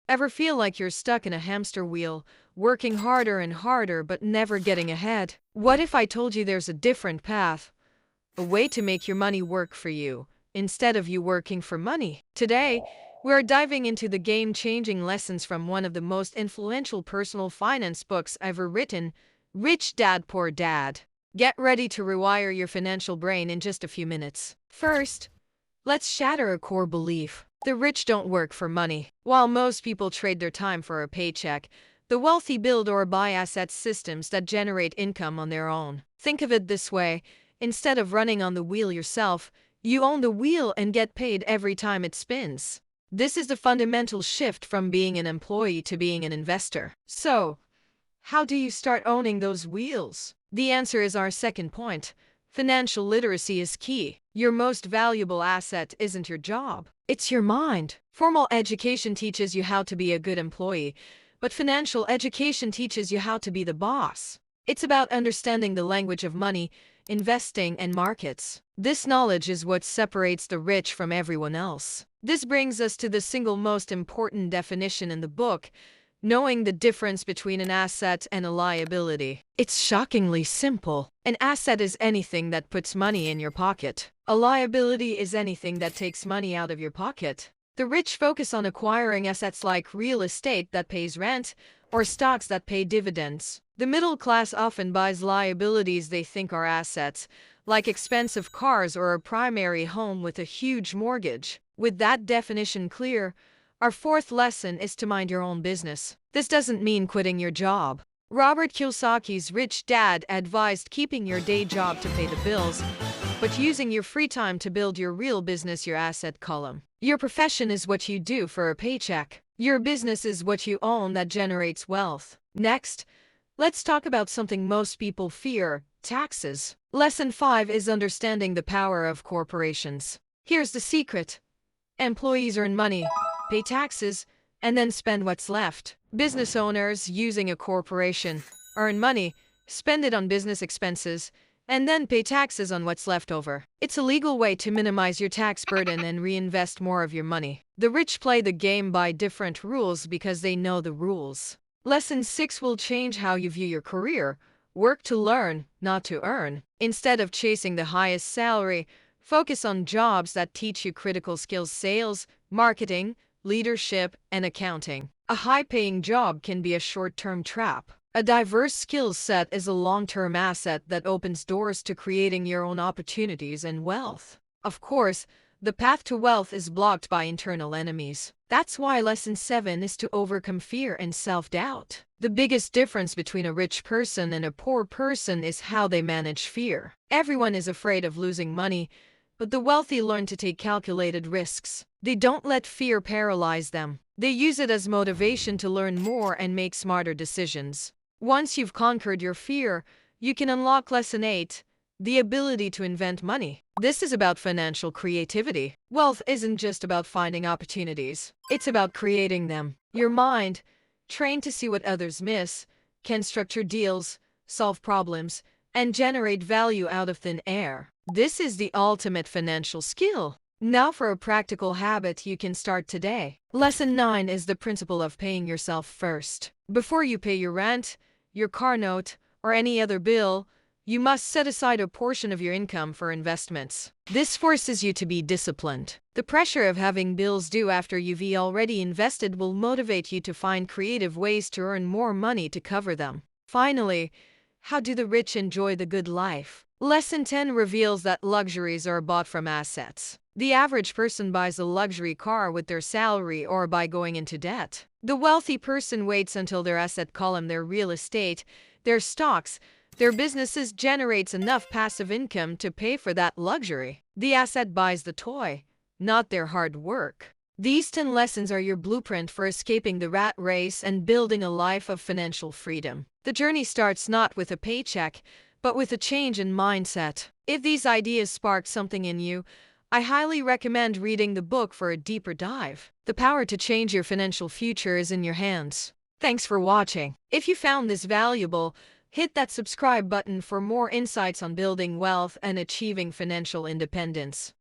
Ever feel like you're stuck in a hamster wheel, working harder and harder but never getting ahead? What if I told you there's a different path, a way to make your money work for you, instead of you working for money? Today, we're diving into the game-changing lessons from one of the most influential personal finance books ever written, Rich Dad, Poor Dad. Get ready to rewire your financial brain in just a few minutes. First, let's shatter a core belief. The rich don't work for money. While most people trade their time for a paycheck, the wealthy build or buy asset systems that generate income on their own. Think of it this way. Instead of running on the wheel yourself, you own the wheel and get paid every time it spins. This is the fundamental shift from being an employee to being an investor. So, how do you start owning those wheels? The answer is our second point. Financial literacy is key. Your most valuable asset isn't your job. It's your mind. Formal education teaches you how to be a good employee, but financial education teaches you how to be the boss. It's about understanding the language of money, investing, and markets. This knowledge is what separates the rich from everyone else. This brings us to the single most important definition in the book: knowing the difference between an asset and a liability. It's shockingly simple. An asset is anything that puts money in your pocket. A liability is anything that takes money out of your pocket. The rich focus on acquiring assets like real estate that pays rent or stocks that pay dividends. The middle class often buys liabilities they think are assets, like expensive cars or a primary home with a huge mortgage. With that definition clear, our fourth lesson is to mind your own business. This doesn't mean quitting your job. Robert Kiyosaki's Rich Dad advised keeping your day job to pay the bills, but using your free time to build your real business, your asset column. Your profession is what you do for a paycheck. Your business is what you own that generates wealth. Next, let's talk about something most people fear: taxes. Lesson 5 is understanding the power of corporations. Here's the secret. Employees earn money, pay taxes, and then spend what's left. Business owners using a corporation earn money, spend it on business expenses, and then pay taxes on what's left over. It's a legal way to minimize your tax burden and reinvest more of your money. The rich play the game by different rules because they know the rules. Lesson 6 will change how you view your career. Work to learn, not to earn. Instead of chasing the highest salary, focus on jobs that teach you critical skills: sales, marketing, leadership, and accounting. A high-paying job can be a short-term trap. A diverse skill set is a long-term asset that opens doors to creating your own opportunities and wealth. Of course, the path to wealth is blocked by internal enemies. That's why lesson 7 is to overcome fear and self-doubt. The biggest difference between a rich person and a poor person is how they manage fear. Everyone is afraid of losing money, but the wealthy learn to take calculated risks. They don't let fear paralyze them. They use it as motivation to learn more and make smarter decisions. Once you've conquered your fear, you can unlock lesson 8, the ability to invent money. This is about financial creativity. Wealth isn't just about finding opportunities. It's about creating them. Your mind, trained to see what others miss, can structure deals, solve problems, and generate value out of thin air. This is the ultimate financial skill. Now for a practical habit you can start today. Lesson 9 is the principle of paying yourself first. Before you pay your rent, your car note, or any other bill, you must set aside a portion of your income for investments. This forces you to be disciplined. The pressure of having bills due after you've already invested will motivate you to find creative ways to earn more money to cover them. Finally, how do the rich enjoy the good life? Lesson 10 reveals that luxuries are bought from assets. The average person buys a luxury car with their salary or by going into debt. The wealthy person waits until their asset column, their real estate, their stocks, their businesses generates enough passive income to pay for that luxury. The asset buys the toy, not their hard work. These 10 lessons are your blueprint for escaping the rat race and building a life of financial freedom. The journey starts not with a paycheck, but with a change in mindset. If these ideas spark something in you, I highly recommend reading the book for a deeper dive. The power to change your financial future is in your hands. Thanks for watching. If you found this valuable, hit that subscribe button for more insights on building wealth and achieving financial independence.